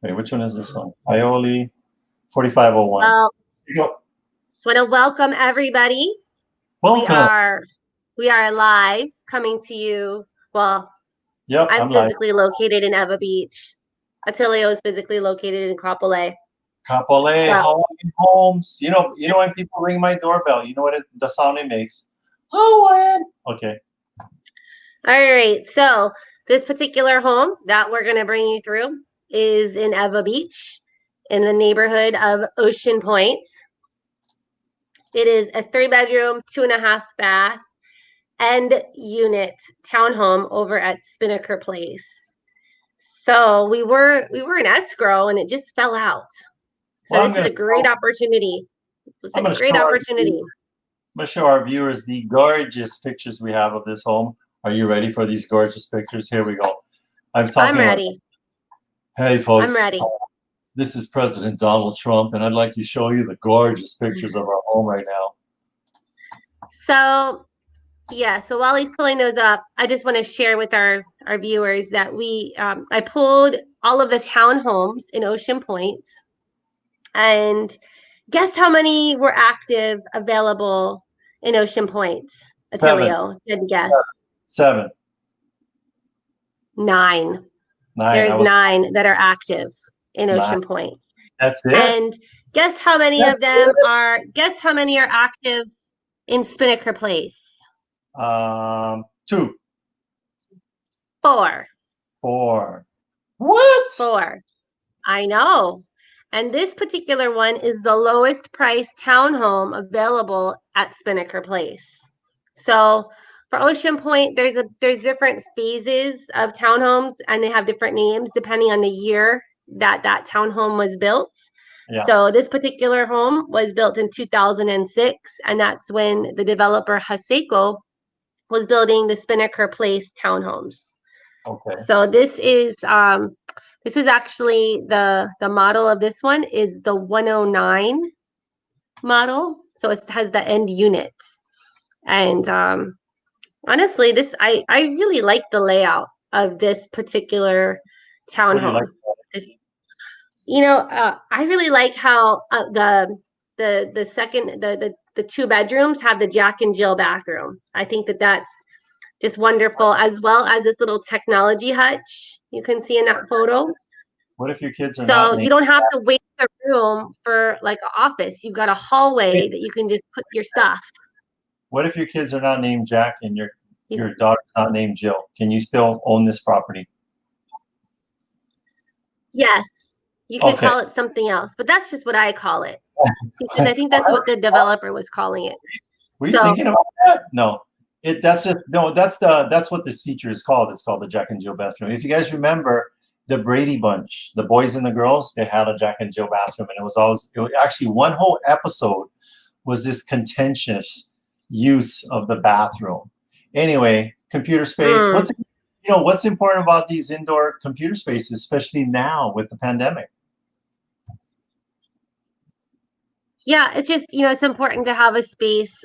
Wait, which one is this one? Kaioli 4501. Well, Here you go. just want to welcome everybody. Welcome. We are live coming to you. Well, Yep, I'm I'm live. physically located in Ewa Beach. Attilio is physically located in Kapolei. Kapolei, Well, Hawaiian Homes. You know when people ring my doorbell, you know what the sound it makes? Hawaiian. Okay. All right. So this particular home that we're going to bring you through is in Ewa Beach in the neighborhood of Ocean Point. It is a 3-bedroom, 2.5 bath, end unit townhome over at Spinnaker Place. So we were in escrow and it just fell out. So Well, this is a great opportunity. It's a great opportunity. I'm going to show our viewers the gorgeous pictures we have of this home. Are you ready for these gorgeous pictures? Here we go. I'm ready. Hey, folks. I'm ready. This is President Donald Trump, and I'd like to show you the gorgeous pictures of our home right now. So, yeah. So while he's pulling those up, I just want to share with our viewers that I pulled all of the townhomes in Ocean Point, and guess how many were active, available in Ocean Point? Attilio, good guess. 7. 9. 9. There's 9 that are active in Ocean Point. That's it. And guess how many of them are? Guess how many are active in Spinnaker Place? 2. 4. 4. What? 4. I know. And this particular one is the lowest price townhome available at Spinnaker Place. So for Ocean Point, there's different phases of townhomes, and they have different names depending on the year that townhome was built. Yeah. So this particular home was built in 2006, and that's when the developer Haseko was building the Spinnaker Place townhomes. Okay. So this is actually the model of this one is the 109 model. So it has the end unit. And honestly, I really like the layout of this particular townhome. I really like how the 2 bedrooms have the Jack and Jill bathroom. I think that's just wonderful, as well as this little technology hutch you can see in that photo. What if your kids are so you don't have to wait in a room for like an office. You've got a hallway that you can just put your stuff. What if your kids are not named Jack and your daughter's not named Jill? Can you still own this property? Yes, you can call it something else, but that's just what I call it, because I think that's what the developer was calling it. Were you thinking about that? No. That's what this feature is called. It's called the Jack and Jill bathroom. If you guys remember the Brady Bunch, the boys and the girls, they had a Jack and Jill bathroom, and it was actually one whole episode was this contentious use of the bathroom. Anyway, computer space. What's important about these indoor computer spaces, especially now with the pandemic? Yeah, it's just, it's important to have a space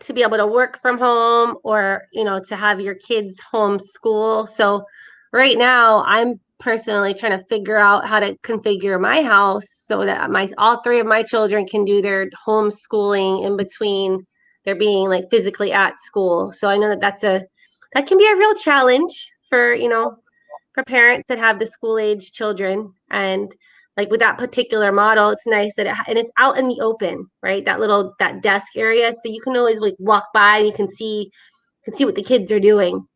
to be able to work from home, or, to have your kids home school. So right now I'm personally trying to figure out how to configure my house so that all 3 of my children can do their homeschooling in between they're being like physically at school. So I know that can be a real challenge for parents that have the school age children. And like with that particular model, it's nice that it's out in the open, right? That desk area, so you can always like walk by and you can see what the kids are doing.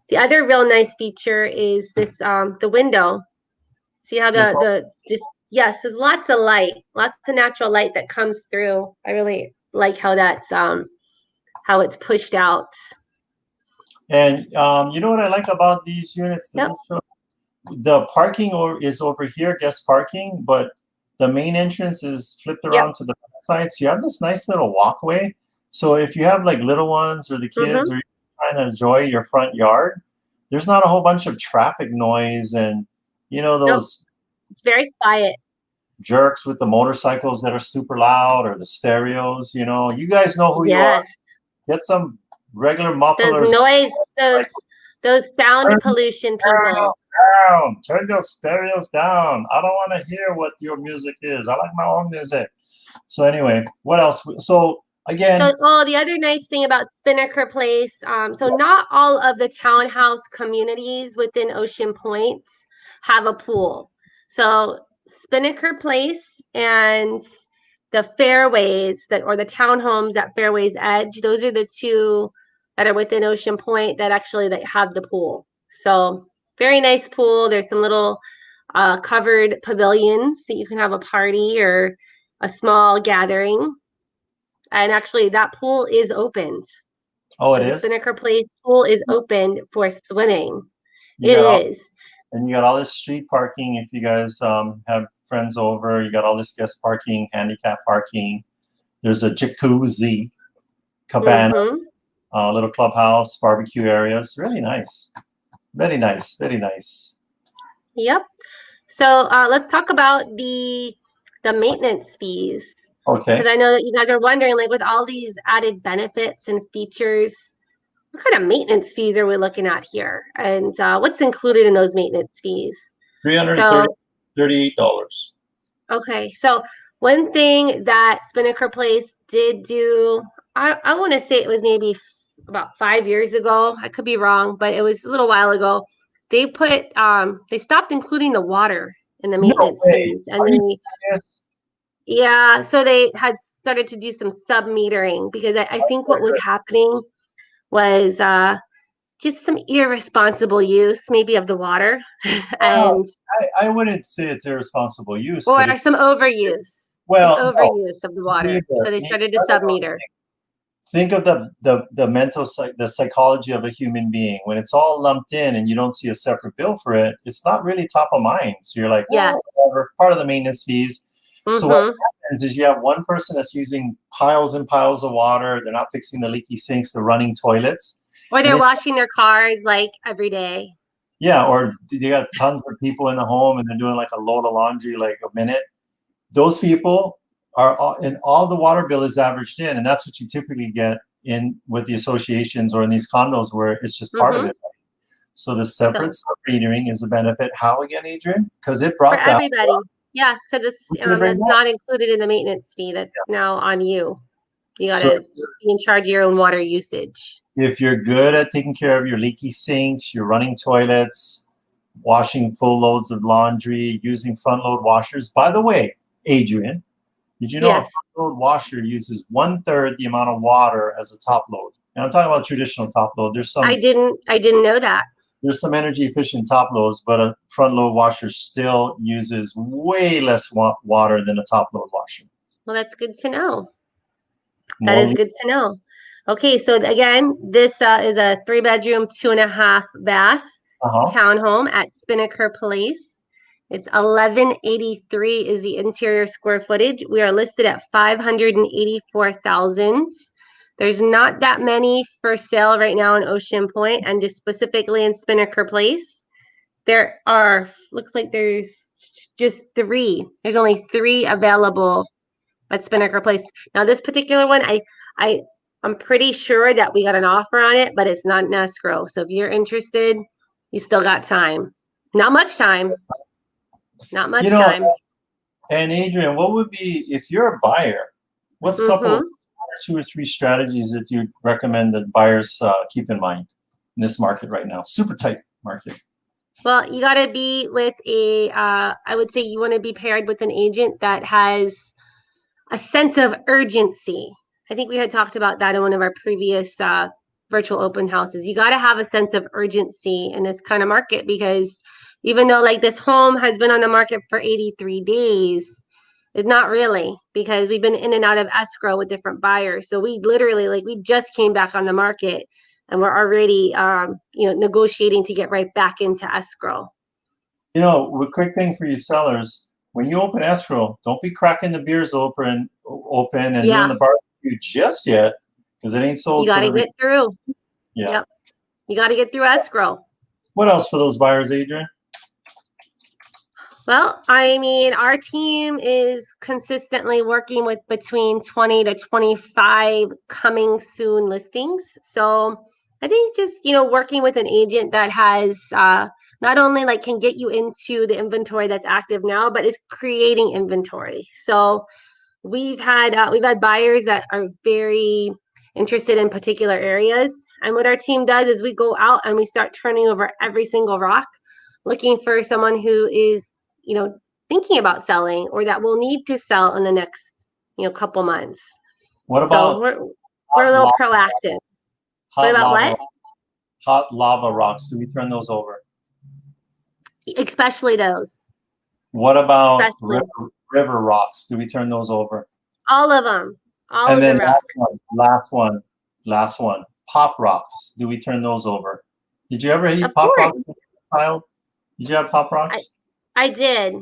The other real nice feature is this the window. See how yes, there's lots of light, lots of natural light that comes through. I really like how that's how it's pushed out. And you know what I like about these units? The parking is over here, guest parking, but the main entrance is flipped around to the side. So you have this nice little walkway. So if you have like little ones or the kids, or you're trying to enjoy your front yard, there's not a whole bunch of traffic noise and those. It's very quiet. Jerks with the motorcycles that are super loud, or the stereos. You guys know who you are. Get some regular mufflers. Those noise, those sound pollution people. down. Turn those stereos down. I don't want to hear what your music is. I like my own music. So anyway, what else? So again, So, the other nice thing about Spinnaker Place, so not all of the townhouse communities within Ocean Point have a pool. So Spinnaker Place and the fairways or the townhomes at Fairways Edge, those are the two that are within Ocean Point that have the pool. So very nice pool. There's some little covered pavilions so you can have a party or a small gathering. And actually, that pool is opened. oh, So it the is. Spinnaker Place pool is open for swimming. You It got all, is. and you got all this street parking. If you guys have friends over, you got all this guest parking, handicap parking. There's a jacuzzi, cabana, little clubhouse, barbecue areas. Really nice. Very nice. Very nice. Yep. So let's talk about the maintenance fees. Okay. Because I know that you guys are wondering, like, with all these added benefits and features, what kind of maintenance fees are we looking at here? And what's included in those maintenance fees? $338. Okay, so one thing that Spinnaker Place did do, I want to say it was maybe about 5 years ago. I could be wrong, but it was a little while ago. They they stopped including the water in the maintenance fees, and yeah, so they had started to do some sub metering because I think what was happening was just some irresponsible use maybe of the water and I wouldn't say it's irresponsible use, or but some overuse. Well, Overuse of the water. So they started to sub meter. Think of the mental the psychology of a human being. When it's all lumped in and you don't see a separate bill for it, it's not really top of mind. So you're like, yeah, whatever, part of the maintenance fees. So what happens is you have one person that's using piles and piles of water. They're not fixing the leaky sinks, the running toilets. Or they're washing their cars like every day. Yeah, or you got tons of people in the home and they're doing like a load of laundry like a minute. Those people are and all the water bill is averaged in, and that's what you typically get in with the associations or in these condos where it's just part of it. So the separate sub-metering is a benefit. How again, Adrian? Because it brought for everybody. Yes, because it's that's not included in the maintenance fee. That's now on you. You got to be in charge of your own water usage. If you're good at taking care of your leaky sinks, your running toilets, washing full loads of laundry, using front load washers. By the way, Adrian, did you know a front load washer uses 1/3 the amount of water as a top load? And I'm talking about traditional top load. There's some I didn't know that. There's some energy efficient top loads, but a front load washer still uses way less water than a top load washer. Well, that's good to know. That is good to know. Okay, so again, this is a 3-bedroom, 2.5 bath townhome at Spinnaker Place. It's 1183 is the interior square footage. We are listed at 584,000. There's not that many for sale right now in Ocean Point, and just specifically in Spinnaker Place. There are, looks like there's just 3. There's only 3 available at Spinnaker Place. Now, this particular one, I'm pretty sure that we got an offer on it, but it's not in escrow. So if you're interested, you still got time. Not much time. Not much time. And Adrian, what would be, if you're a buyer, what's a couple of 2 or 3 strategies that you recommend that buyers keep in mind in this market right now? Super tight market. Well, you got to be with I would say you want to be paired with an agent that has a sense of urgency. I think we had talked about that in one of our previous virtual open houses. You got to have a sense of urgency in this kind of market, because even though like this home has been on the market for 83 days, it's not really, because we've been in and out of escrow with different buyers. So we literally, like, we just came back on the market and we're already, negotiating to get right back into escrow. A quick thing for you sellers, when you open escrow, don't be cracking the beers open and doing the barbecue just yet, because it ain't sold. You got to get through. Yeah. Yep. You got to get through escrow. What else for those buyers, Adrian? Well, I mean, our team is consistently working with between 20 to 25 coming soon listings. So I think just, working with an agent that has not only like can get you into the inventory that's active now, but it's creating inventory. So we've had buyers that are very interested in particular areas. And what our team does is we go out and we start turning over every single rock, looking for someone who is, thinking about selling or that will need to sell in the next, couple months. What So about we're a little proactive. What hot about lava, what? hot lava rocks? Do we turn those over? Especially those. What about Especially river rocks? Do we turn those over? all of them. All And of then the rocks. last one. Pop rocks. Do we turn those over? Did you ever eat Of pop course. rocks as a child? Did you have pop rocks? I did.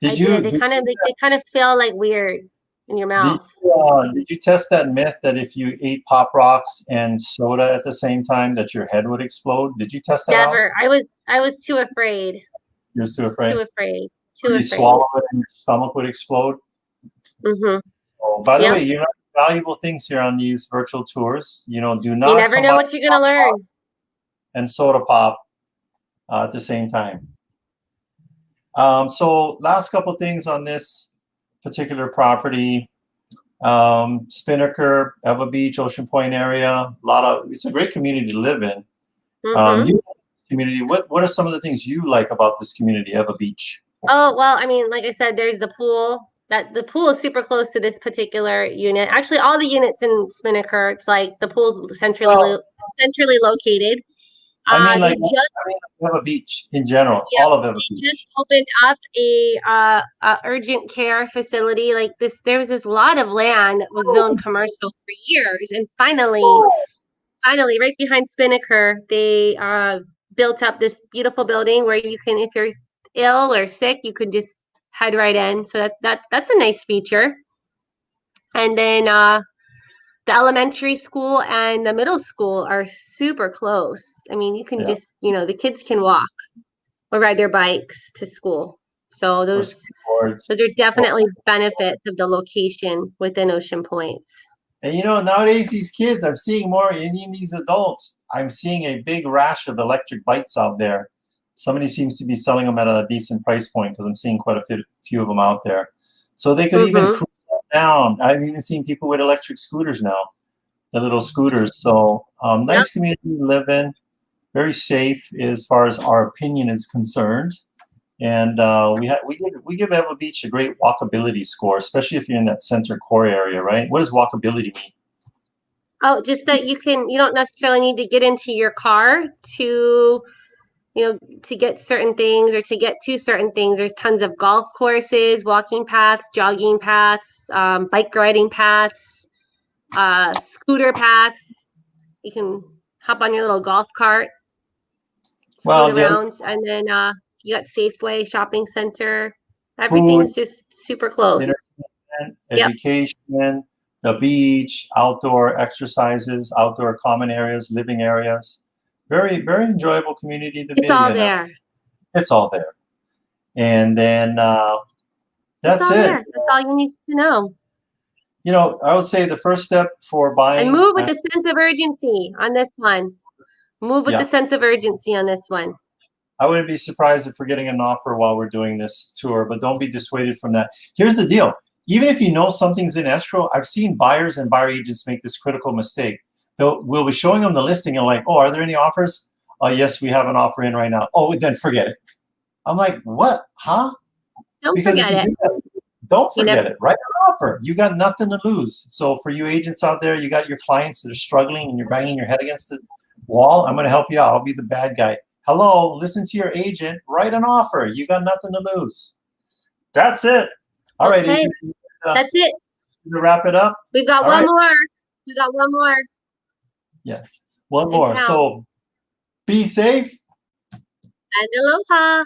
Did I you did. They kind of feel like weird in your mouth. did you test that myth that if you ate pop rocks and soda at the same time that your head would explode? Did you test that out? Never. I was too afraid. You're too Just afraid. too afraid. Too Would you afraid. swallow it and your stomach would explode? Mm-hmm. Oh, by the Yep. way, you know valuable things here on these virtual tours. Do not You never know combine what you're gonna learn. and soda pop at the same time. So last couple things on this particular property. Spinnaker, Ewa Beach, Ocean Point area. It's a great community to live in. Mm-hmm. You community. What are some of the things you like about this community, Ewa Beach? Oh, well, I mean, like I said, there's the pool. The pool is super close to this particular unit. Actually, all the units in Spinnaker, it's like the pool's centrally located. I mean, They like just Ewa Beach in general, Yeah, all of Ewa they Beach. just opened up a urgent care facility. Like this, there was this lot of land that was zoned commercial for years, and finally, right behind Spinnaker, they built up this beautiful building where you can, if you're ill or sick, you could just head right in. So that's a nice feature. And then the elementary school and the middle school are super close. I mean, you can Yeah. just, the kids can walk or ride their bikes to school. So Or those skateboards. are definitely benefits of the location within Ocean Points. And nowadays these kids, I'm seeing more, even these adults, I'm seeing a big rash of electric bikes out there. Somebody seems to be selling them at a decent price point because I'm seeing quite a few of them out there. So they could even cruise down. I've even seen people with electric scooters now, the little scooters. So nice community to live in, very safe as far as our opinion is concerned. And we give Ewa Beach a great walkability score, especially if you're in that center core area, right? What does walkability mean? Oh, just that you don't necessarily need to get into your car to, to get certain things or to get to certain things. There's tons of golf courses, walking paths, jogging paths, bike riding paths, scooter paths. You can hop on your little golf cart, scoot around, and then you got Safeway shopping center. Everything's just super close. Education, the beach, outdoor exercises, outdoor common areas, living areas. Very, very enjoyable community to be in. It's all there. It's all there. And then that's it. There. That's all you need to know. I would say the first step for buying. And move with a sense of urgency on this one. Move with a sense of urgency on this one. I wouldn't be surprised if we're getting an offer while we're doing this tour, but don't be dissuaded from that. Here's the deal. Even if you know something's in escrow, I've seen buyers and buyer agents make this critical mistake. We'll be showing them the listing and like, oh, are there any offers? Oh, yes, we have an offer in right now. Oh, then forget it. I'm like, what? Huh? Don't forget it. Don't forget it. Write an offer. You got nothing to lose. So for you agents out there, you got your clients that are struggling and you're banging your head against the wall. I'm going to help you out. I'll be the bad guy. Hello, listen to your agent. Write an offer. You got nothing to lose. That's it. All right, agent. That's it. To wrap it up. We've got one more. We got one more. Yes, one more. So be safe. And aloha.